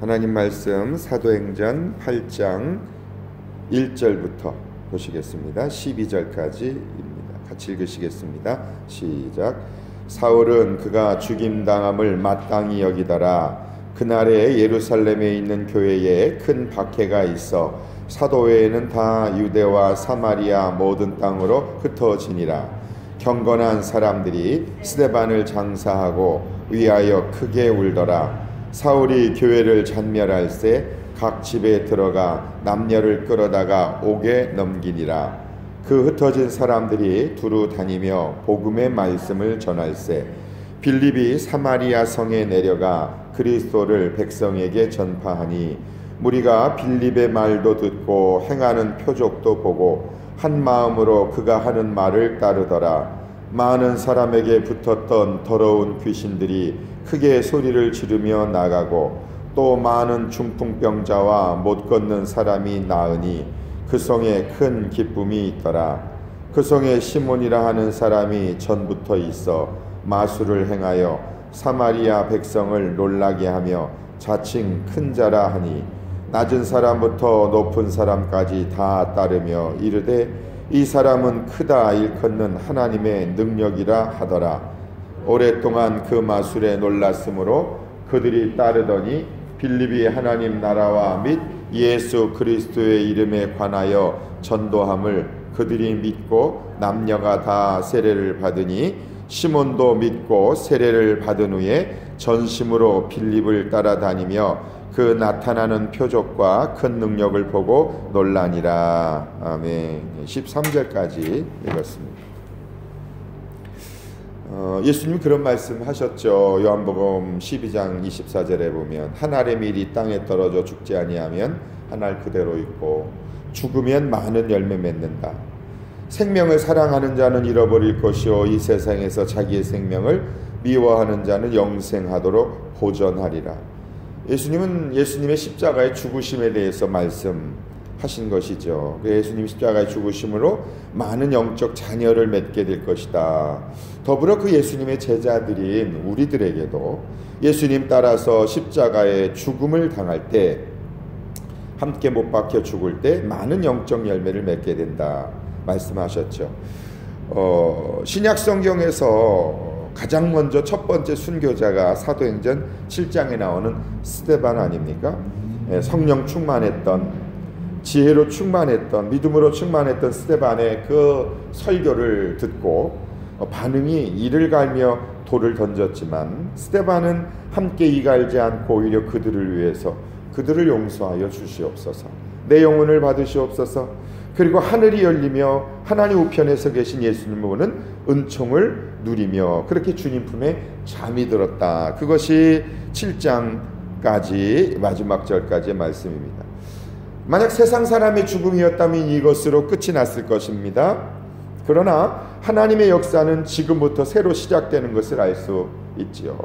하나님 말씀 사도행전 8장 1절부터 보시겠습니다. 12절까지입니다. 같이 읽으시겠습니다. 시작. 사울은 그가 죽임당함을 마땅히 여기더라. 그날에 예루살렘에 있는 교회에 큰 박해가 있어 사도회에는 다 유대와 사마리아 모든 땅으로 흩어지니라. 경건한 사람들이 스데반을 장사하고 위하여 크게 울더라. 사울이 교회를 잔멸할새 각 집에 들어가 남녀를 끌어다가 옥에 넘기니라. 그 흩어진 사람들이 두루 다니며 복음의 말씀을 전할새 빌립이 사마리아 성에 내려가 그리스도를 백성에게 전파하니 무리가 빌립의 말도 듣고 행하는 표적도 보고 한 마음으로 그가 하는 말을 따르더라. 많은 사람에게 붙었던 더러운 귀신들이 크게 소리를 지르며 나가고 또 많은 중풍병자와 못 걷는 사람이 나으니 그 성에 큰 기쁨이 있더라. 그 성에 시몬이라 하는 사람이 전부터 있어 마술을 행하여 사마리아 백성을 놀라게 하며 자칭 큰 자라 하니 낮은 사람부터 높은 사람까지 다 따르며 이르되 이 사람은 크다 일컫는 하나님의 능력이라 하더라. 오랫동안 그 마술에 놀랐으므로 그들이 따르더니 빌립이 하나님 나라와 및 예수 그리스도의 이름에 관하여 전도함을 그들이 믿고 남녀가 다 세례를 받으니 시몬도 믿고 세례를 받은 후에 전심으로 빌립을 따라다니며 그 나타나는 표적과 큰 능력을 보고 놀라니라. 아멘. 13절까지 읽었습니다. 예수님 그런 말씀 하셨죠. 요한복음 12장 24절에 보면 한 알의 밀이 땅에 떨어져 죽지 아니하면 한 알 그대로 있고 죽으면 많은 열매 맺는다. 생명을 사랑하는 자는 잃어버릴 것이요 이 세상에서 자기의 생명을 미워하는 자는 영생하도록 보존하리라. 예수님은 예수님의 십자가의 죽으심에 대해서 말씀하신 것이죠. 예수님 십자가의 죽으심으로 많은 영적 자녀를 맺게 될 것이다. 더불어 그 예수님의 제자들인 우리들에게도 예수님 따라서 십자가의 죽음을 당할 때 함께 못 박혀 죽을 때 많은 영적 열매를 맺게 된다 말씀하셨죠. 신약 성경에서 가장 먼저 첫 번째 순교자가 사도행전 7장에 나오는 스데반 아닙니까? 성령 충만했던, 지혜로 충만했던, 믿음으로 충만했던 스데반의 그 설교를 듣고 반응이 이를 갈며 돌을 던졌지만 스데반은 함께 이갈지 않고 오히려 그들을 위해서 그들을 용서하여 주시옵소서, 내 영혼을 받으시옵소서, 그리고 하늘이 열리며 하나님 우편에서 계신 예수님을 보는 은총을 누리며 그렇게 주님 품에 잠이 들었다. 그것이 7장까지 마지막 절까지의 말씀입니다. 만약 세상 사람의 죽음이었다면 이것으로 끝이 났을 것입니다. 그러나 하나님의 역사는 지금부터 새로 시작되는 것을 알 수 있지요.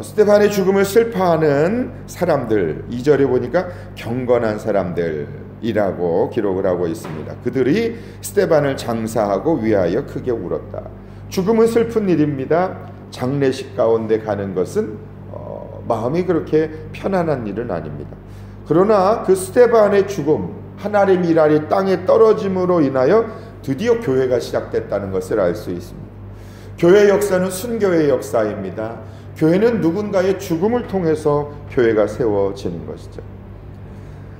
스데반의 죽음을 슬퍼하는 사람들, 2절에 보니까 경건한 사람들이라고 기록을 하고 있습니다. 그들이 스데반을 장사하고 위하여 크게 울었다. 죽음은 슬픈 일입니다. 장례식 가운데 가는 것은 마음이 그렇게 편안한 일은 아닙니다. 그러나 그 스데반의 죽음, 한 알의 밀알이 땅에 떨어짐으로 인하여 드디어 교회가 시작됐다는 것을 알 수 있습니다. 교회 역사는 순교의 역사입니다. 교회는 누군가의 죽음을 통해서 교회가 세워지는 것이죠.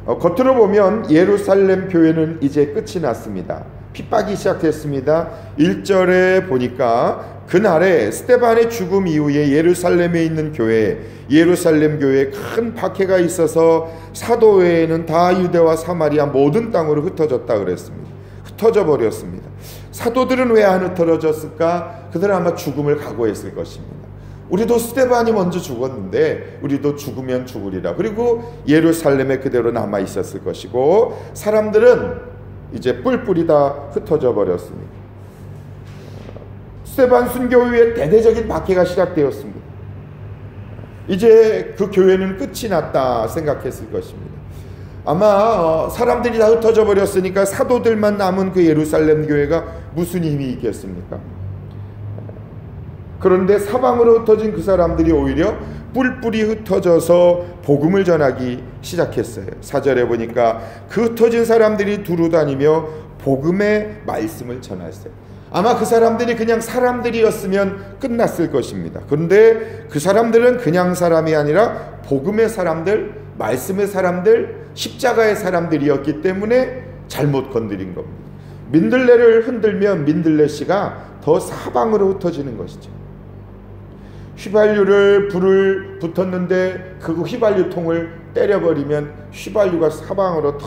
겉으로 보면 예루살렘 교회는 이제 끝이 났습니다. 핍박이 시작됐습니다. 1절에 보니까 그날에 스데반의 죽음 이후에 예루살렘에 있는 교회, 예루살렘 교회에 큰 박해가 있어서 사도회에는 다 유대와 사마리아 모든 땅으로 흩어졌다 그랬습니다. 흩어져 버렸습니다. 사도들은 왜 안 흩어졌을까? 그들은 아마 죽음을 각오했을 것입니다. 우리도 스데반이 먼저 죽었는데 우리도 죽으면 죽으리라. 그리고 예루살렘에 그대로 남아 있었을 것이고 사람들은 이제 뿔뿔이 다 흩어져 버렸습니다. 스데반 순교 후에 대대적인 박해가 시작되었습니다. 이제 그 교회는 끝이 났다 생각했을 것입니다. 아마 사람들이 다 흩어져 버렸으니까 사도들만 남은 그 예루살렘 교회가 무슨 힘이 있겠습니까? 그런데 사방으로 흩어진 그 사람들이 오히려 뿔뿔이 흩어져서 복음을 전하기 시작했어요. 4절에 보니까 그 흩어진 사람들이 두루 다니며 복음의 말씀을 전했어요. 아마 그 사람들이 그냥 사람들이었으면 끝났을 것입니다. 그런데 그 사람들은 그냥 사람이 아니라 복음의 사람들, 말씀의 사람들, 십자가의 사람들이었기 때문에 잘못 건드린 겁니다. 민들레를 흔들면 민들레씨가 더 사방으로 흩어지는 것이죠. 휘발유를 불을 붙었는데 그 휘발유통을 때려버리면 휘발유가 사방으로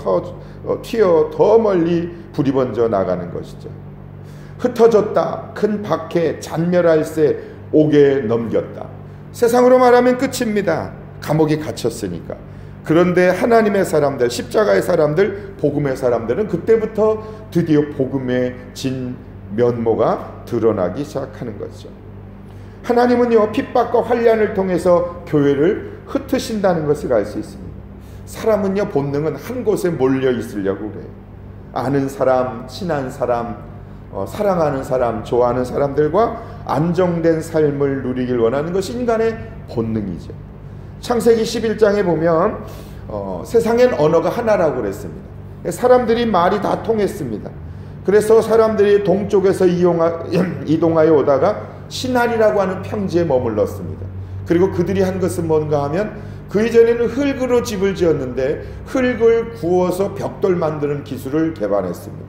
튀어 더 멀리 불이 번져 나가는 것이죠. 흩어졌다. 큰 박해, 잔멸할세, 옥에 넘겼다. 세상으로 말하면 끝입니다. 감옥에 갇혔으니까. 그런데 하나님의 사람들, 십자가의 사람들, 복음의 사람들은 그때부터 드디어 복음의 진 면모가 드러나기 시작하는 거죠. 하나님은요, 핍박과 환난을 통해서 교회를 흩으신다는 것을 알 수 있습니다. 사람은요, 본능은 한 곳에 몰려 있으려고 그래요. 아는 사람, 친한 사람, 사랑하는 사람, 좋아하는 사람들과 안정된 삶을 누리길 원하는 것이 인간의 본능이죠. 창세기 11장에 보면 세상엔 언어가 하나라고 그랬습니다. 사람들이 말이 다 통했습니다. 그래서 사람들이 동쪽에서 이동하여 오다가 시날이라고 하는 평지에 머물렀습니다. 그리고 그들이 한 것은 뭔가 하면 그 이전에는 흙으로 집을 지었는데 흙을 구워서 벽돌 만드는 기술을 개발했습니다.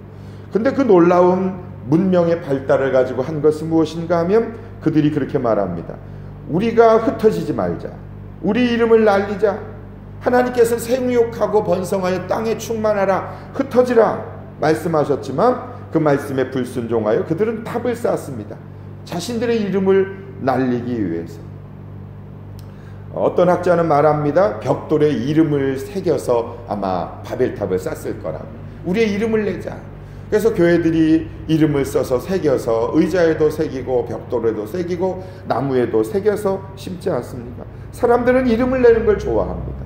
근데 그 놀라운 문명의 발달을 가지고 한 것은 무엇인가 하면 그들이 그렇게 말합니다. 우리가 흩어지지 말자. 우리 이름을 날리자. 하나님께서 생육하고 번성하여 땅에 충만하라. 흩어지라 말씀하셨지만 그 말씀에 불순종하여 그들은 탑을 쌓았습니다. 자신들의 이름을 날리기 위해서. 어떤 학자는 말합니다. 벽돌에 이름을 새겨서 아마 바벨탑을 쌌을 거라고. 우리의 이름을 내자. 그래서 교회들이 이름을 써서 새겨서 의자에도 새기고 벽돌에도 새기고 나무에도 새겨서 심지 않습니까? 사람들은 이름을 내는 걸 좋아합니다.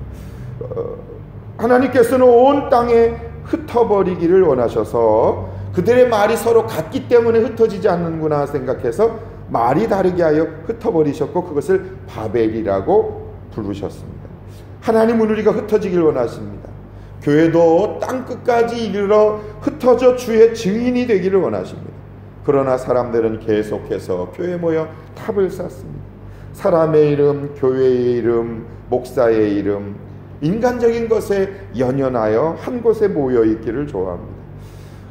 하나님께서는 온 땅에 흩어버리기를 원하셔서 그들의 말이 서로 같기 때문에 흩어지지 않는구나 생각해서 말이 다르게 하여 흩어버리셨고 그것을 바벨이라고 부르셨습니다. 하나님은 우리가 흩어지길 원하십니다. 교회도 땅끝까지 이르러 흩어져 주의 증인이 되기를 원하십니다. 그러나 사람들은 계속해서 교회에 모여 탑을 쌓습니다. 사람의 이름, 교회의 이름, 목사의 이름, 인간적인 것에 연연하여 한 곳에 모여 있기를 좋아합니다.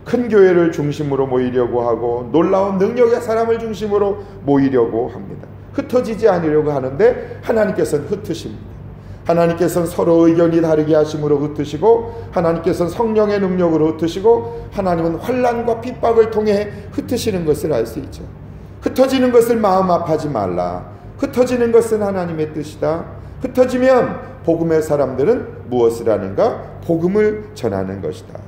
큰 교회를 중심으로 모이려고 하고 놀라운 능력의 사람을 중심으로 모이려고 합니다. 흩어지지 않으려고 하는데 하나님께서는 흩으십니다. 하나님께서는 서로 의견이 다르게 하심으로 흩으시고 하나님께서는 성령의 능력으로 흩으시고 하나님은 환난과 핍박을 통해 흩으시는 것을 알 수 있죠. 흩어지는 것을 마음 아파하지 말라. 흩어지는 것은 하나님의 뜻이다. 흩어지면 복음의 사람들은 무엇을 하는가? 복음을 전하는 것이다.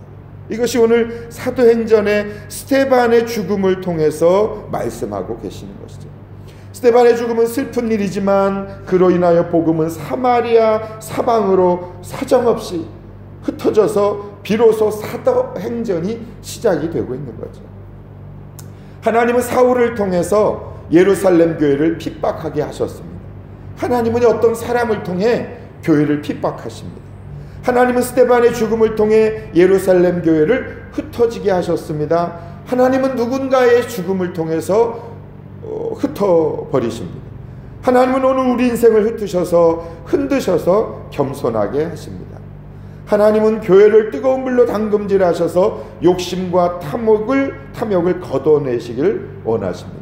이것이 오늘 사도행전의 스데반의 죽음을 통해서 말씀하고 계시는 것이죠. 스데반의 죽음은 슬픈 일이지만 그로 인하여 복음은 사마리아 사방으로 사정없이 흩어져서 비로소 사도행전이 시작이 되고 있는 거죠. 하나님은 사울을 통해서 예루살렘 교회를 핍박하게 하셨습니다. 하나님은 어떤 사람을 통해 교회를 핍박하십니다. 하나님은 스데반의 죽음을 통해 예루살렘 교회를 흩어지게 하셨습니다. 하나님은 누군가의 죽음을 통해서 흩어버리십니다. 하나님은 오늘 우리 인생을 흩으셔서 흔드셔서 겸손하게 하십니다. 하나님은 교회를 뜨거운 불로 담금질하셔서 욕심과 탐욕을 걷어내시길 원하십니다.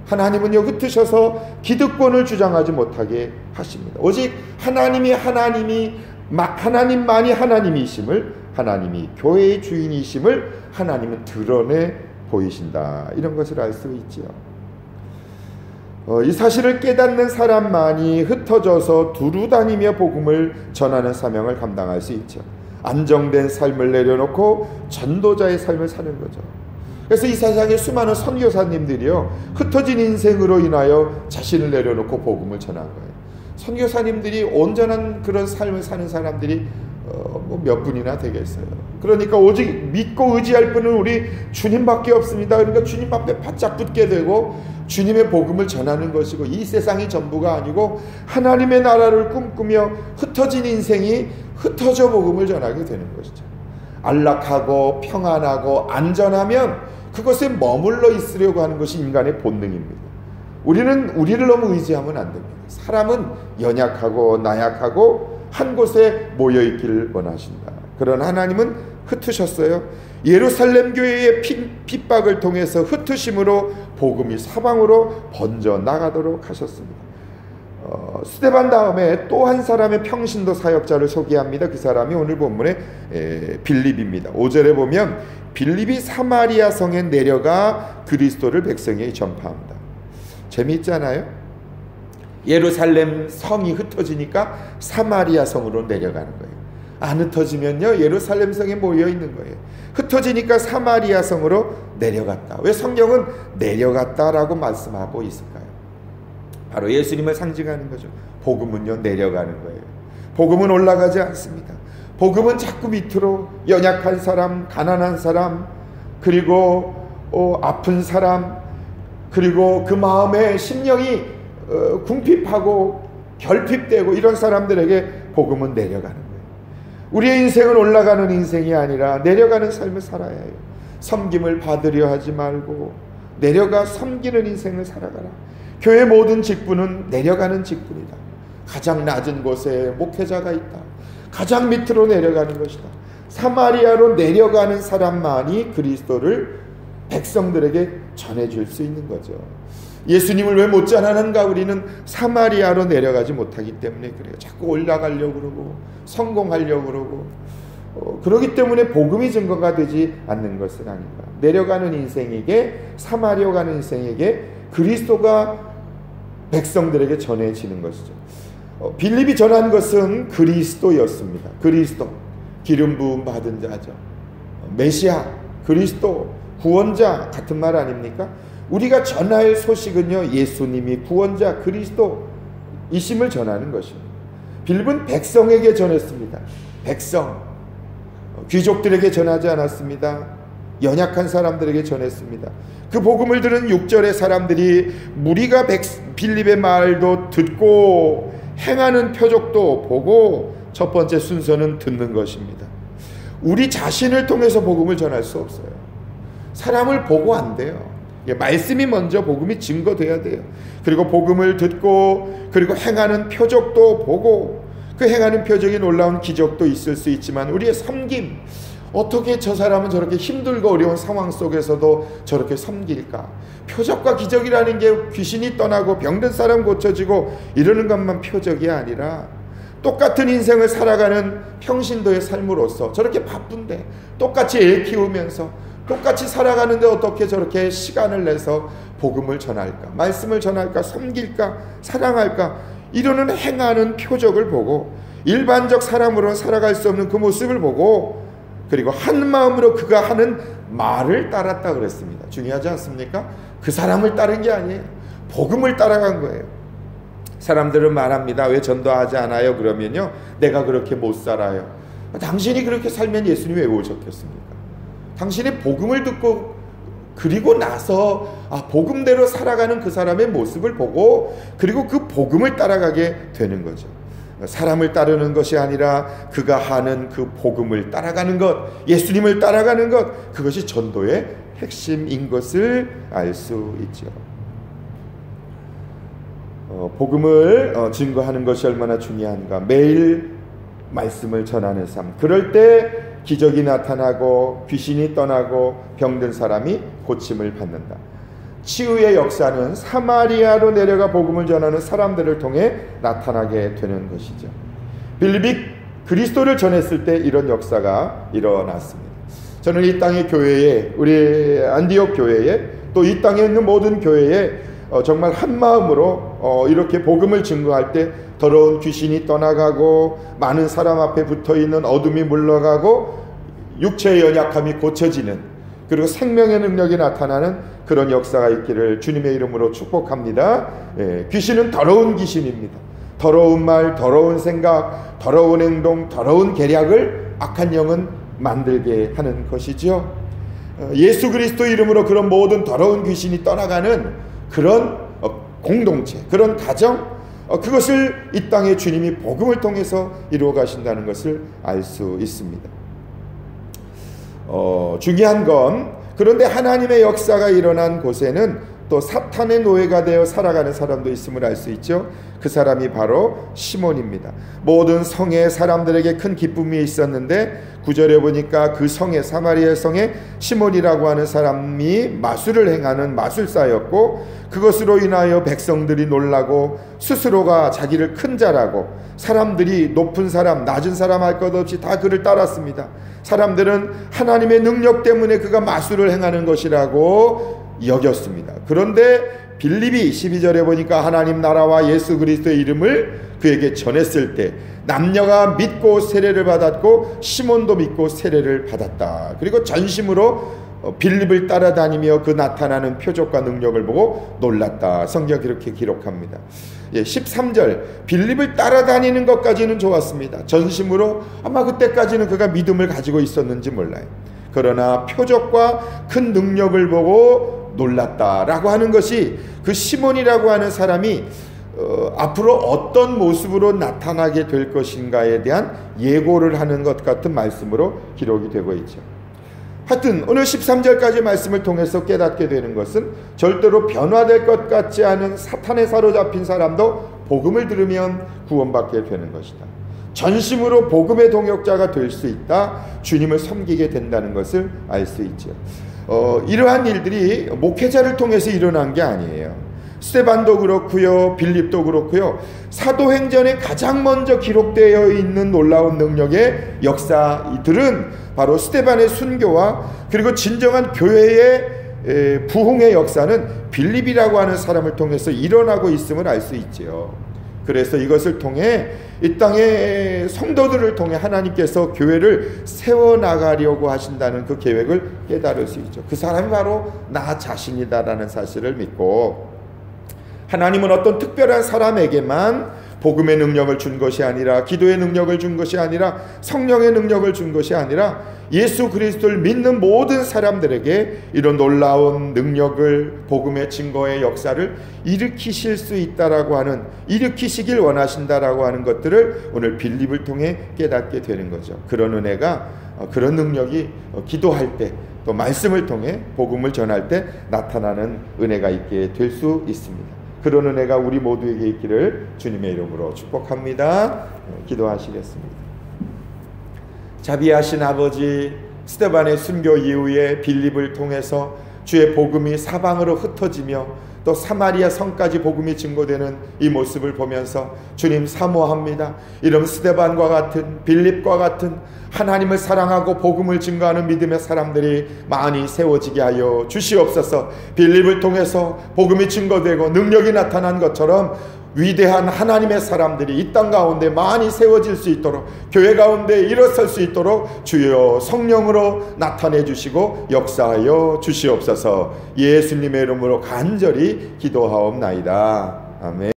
하나님은요 흩으셔서 기득권을 주장하지 못하게 하십니다. 오직 하나님만이 하나님이심을, 하나님이 교회의 주인이심을 하나님은 드러내 보이신다. 이런 것을 알 수 있지요. 이 사실을 깨닫는 사람만이 흩어져서 두루 다니며 복음을 전하는 사명을 감당할 수 있죠. 안정된 삶을 내려놓고 전도자의 삶을 사는 거죠. 그래서 이 세상에 수많은 선교사님들이요 흩어진 인생으로 인하여 자신을 내려놓고 복음을 전한 거예요. 선교사님들이 온전한 그런 삶을 사는 사람들이 몇 분이나 되겠어요. 그러니까 오직 믿고 의지할 분은 우리 주님밖에 없습니다. 그러니까 주님 앞에 바짝 붙게 되고 주님의 복음을 전하는 것이고, 이 세상이 전부가 아니고 하나님의 나라를 꿈꾸며 흩어진 인생이 흩어져 복음을 전하게 되는 것이죠. 안락하고 평안하고 안전하면 그것에 머물러 있으려고 하는 것이 인간의 본능입니다. 우리를 너무 의지하면 안 됩니다. 사람은 연약하고 나약하고 한 곳에 모여 있기를 원하신다. 그러나 하나님은 흩으셨어요. 예루살렘 교회의 핍박을 통해서 흩으심으로 복음이 사방으로 번져 나가도록 하셨습니다. 스데반 다음에 또 한 사람의 평신도 사역자를 소개합니다. 그 사람이 오늘 본문의 빌립입니다. 5절에 보면 빌립이 사마리아 성에 내려가 그리스도를 백성에게 전파합니다. 재미있잖아요. 예루살렘 성이 흩어지니까 사마리아 성으로 내려가는 거예요. 안 흩어지면요, 예루살렘 성에 모여 있는 거예요. 흩어지니까 사마리아 성으로 내려갔다. 왜 성경은 내려갔다라고 말씀하고 있을까요? 바로 예수님을 상징하는 거죠. 복음은요, 내려가는 거예요. 복음은 올라가지 않습니다. 복음은 자꾸 밑으로 연약한 사람, 가난한 사람, 그리고 아픈 사람, 그리고 그 마음에 심령이 궁핍하고 결핍되고 이런 사람들에게 복음은 내려가는 거예요. 우리의 인생은 올라가는 인생이 아니라 내려가는 삶을 살아야 해요. 섬김을 받으려 하지 말고 내려가 섬기는 인생을 살아가라. 교회 모든 직분은 내려가는 직분이다. 가장 낮은 곳에 목회자가 있다. 가장 밑으로 내려가는 것이다. 사마리아로 내려가는 사람만이 그리스도를 백성들에게 전해줄 수 있는 거죠. 예수님을 왜 못 전하는가? 우리는 사마리아로 내려가지 못하기 때문에 그래요. 자꾸 올라가려고 그러고 성공하려고 그러고 그러기 때문에 복음이 증거가 되지 않는 것은 아닌가. 내려가는 인생에게, 사마리아 가는 인생에게 그리스도가 백성들에게 전해지는 것이죠. 빌립이 전한 것은 그리스도였습니다. 그리스도, 기름 부음 받은 자죠. 메시아, 그리스도, 구원자 같은 말 아닙니까? 우리가 전할 소식은요, 예수님이 구원자 그리스도이심을 전하는 것입니다. 빌립은 백성에게 전했습니다. 백성, 귀족들에게 전하지 않았습니다. 연약한 사람들에게 전했습니다. 그 복음을 들은 6절의 사람들이 무리가 빌립의 말도 듣고 행하는 표적도 보고, 첫 번째 순서는 듣는 것입니다. 우리 자신을 통해서 복음을 전할 수 없어요. 사람을 보고 안 돼요. 말씀이 먼저 복음이 증거돼야 돼요. 그리고 복음을 듣고, 그리고 행하는 표적도 보고, 그 행하는 표적이 놀라운 기적도 있을 수 있지만 우리의 섬김, 어떻게 저 사람은 저렇게 힘들고 어려운 상황 속에서도 저렇게 섬길까? 표적과 기적이라는 게 귀신이 떠나고 병든 사람 고쳐지고 이러는 것만 표적이 아니라 똑같은 인생을 살아가는 평신도의 삶으로서 저렇게 바쁜데 똑같이 애 키우면서 똑같이 살아가는데 어떻게 저렇게 시간을 내서 복음을 전할까? 말씀을 전할까? 섬길까? 사랑할까? 이러는 행하는 표적을 보고, 일반적 사람으로는 살아갈 수 없는 그 모습을 보고, 그리고 한 마음으로 그가 하는 말을 따랐다 그랬습니다. 중요하지 않습니까? 그 사람을 따른 게 아니에요. 복음을 따라간 거예요. 사람들은 말합니다. 왜 전도하지 않아요? 그러면요, 내가 그렇게 못 살아요. 당신이 그렇게 살면 예수님이 왜 오셨겠습니까? 당신이 복음을 듣고 그리고 나서 복음대로 살아가는 그 사람의 모습을 보고, 그리고 그 복음을 따라가게 되는 거죠. 사람을 따르는 것이 아니라 그가 하는 그 복음을 따라가는 것, 예수님을 따라가는 것, 그것이 전도의 핵심인 것을 알 수 있죠. 복음을 증거하는 것이 얼마나 중요한가. 매일 말씀을 전하는 삶, 그럴 때 기적이 나타나고 귀신이 떠나고 병든 사람이 고침을 받는다. 치유의 역사는 사마리아로 내려가 복음을 전하는 사람들을 통해 나타나게 되는 것이죠. 빌립이 그리스도를 전했을 때 이런 역사가 일어났습니다. 저는 이 땅의 교회에, 우리 안디옥 교회에, 또 이 땅에 있는 모든 교회에 정말 한 마음으로 이렇게 복음을 증거할 때 더러운 귀신이 떠나가고, 많은 사람 앞에 붙어있는 어둠이 물러가고, 육체의 연약함이 고쳐지는, 그리고 생명의 능력이 나타나는 그런 역사가 있기를 주님의 이름으로 축복합니다. 귀신은 더러운 귀신입니다. 더러운 말, 더러운 생각, 더러운 행동, 더러운 계략을 악한 영은 만들게 하는 것이죠. 예수 그리스도 이름으로 그런 모든 더러운 귀신이 떠나가는 그런 공동체, 그런 가정, 그것을 이 땅에 주님이 복음을 통해서 이루어 가신다는 것을 알 수 있습니다. 중요한 건, 그런데 하나님의 역사가 일어난 곳에는 또 사탄의 노예가 되어 살아가는 사람도 있음을 알 수 있죠. 그 사람이 바로 시몬입니다. 모든 성의 사람들에게 큰 기쁨이 있었는데 9절에 보니까 그 성에, 사마리아 성에 시몬이라고 하는 사람이 마술을 행하는 마술사였고, 그것으로 인하여 백성들이 놀라고 스스로가 자기를 큰 자라고, 사람들이 높은 사람 낮은 사람 할 것 없이 다 그를 따랐습니다. 사람들은 하나님의 능력 때문에 그가 마술을 행하는 것이라고 여겼습니다. 그런데 빌립이 12절에 보니까 하나님 나라와 예수 그리스도의 이름을 그에게 전했을 때 남녀가 믿고 세례를 받았고 시몬도 믿고 세례를 받았다. 그리고 전심으로 빌립을 따라다니며 그 나타나는 표적과 능력을 보고 놀랐다. 성경 그렇게 기록합니다. 13절 빌립을 따라다니는 것까지는 좋았습니다. 전심으로 아마 그때까지는 그가 믿음을 가지고 있었는지 몰라요. 그러나 표적과 큰 능력을 보고 놀랐다라고 하는 것이 그 시몬이라고 하는 사람이 앞으로 어떤 모습으로 나타나게 될 것인가에 대한 예고를 하는 것 같은 말씀으로 기록이 되고 있죠. 하여튼 오늘 13절까지 말씀을 통해서 깨닫게 되는 것은 절대로 변화될 것 같지 않은 사탄에 사로잡힌 사람도 복음을 들으면 구원받게 되는 것이다. 전심으로 복음의 동역자가 될 수 있다. 주님을 섬기게 된다는 것을 알 수 있죠. 이러한 일들이 목회자를 통해서 일어난 게 아니에요. 스데반도 그렇고요, 빌립도 그렇고요. 사도행전에 가장 먼저 기록되어 있는 놀라운 능력의 역사들은 바로 스데반의 순교와 그리고 진정한 교회의 부흥의 역사는 빌립이라고 하는 사람을 통해서 일어나고 있음을 알 수 있지요. 그래서 이것을 통해 이 땅의 성도들을 통해 하나님께서 교회를 세워나가려고 하신다는 그 계획을 깨달을 수 있죠. 그 사람이 바로 나 자신이다라는 사실을 믿고, 하나님은 어떤 특별한 사람에게만 복음의 능력을 준 것이 아니라, 기도의 능력을 준 것이 아니라, 성령의 능력을 준 것이 아니라 예수 그리스도를 믿는 모든 사람들에게 이런 놀라운 능력을, 복음의 증거의 역사를 일으키실 수 있다라고 하는, 일으키시길 원하신다라고 하는 것들을 오늘 빌립을 통해 깨닫게 되는 거죠. 그런 은혜가, 그런 능력이 기도할 때, 또 말씀을 통해 복음을 전할 때 나타나는 은혜가 있게 될 수 있습니다. 그런 은혜가 우리 모두에게 있기를 주님의 이름으로 축복합니다. 기도하시겠습니다. 자비하신 아버지, 스데반의 순교 이후에 빌립을 통해서 주의 복음이 사방으로 흩어지며 또 사마리아 성까지 복음이 증거되는 이 모습을 보면서 주님 사모합니다. 이런 스데반과 같은, 빌립과 같은 하나님을 사랑하고 복음을 증거하는 믿음의 사람들이 많이 세워지게 하여 주시옵소서. 빌립을 통해서 복음이 증거되고 능력이 나타난 것처럼 위대한 하나님의 사람들이 이 땅 가운데 많이 세워질 수 있도록, 교회 가운데 일어설 수 있도록 주여 성령으로 나타내 주시고 역사하여 주시옵소서. 예수님의 이름으로 간절히 기도하옵나이다. 아멘.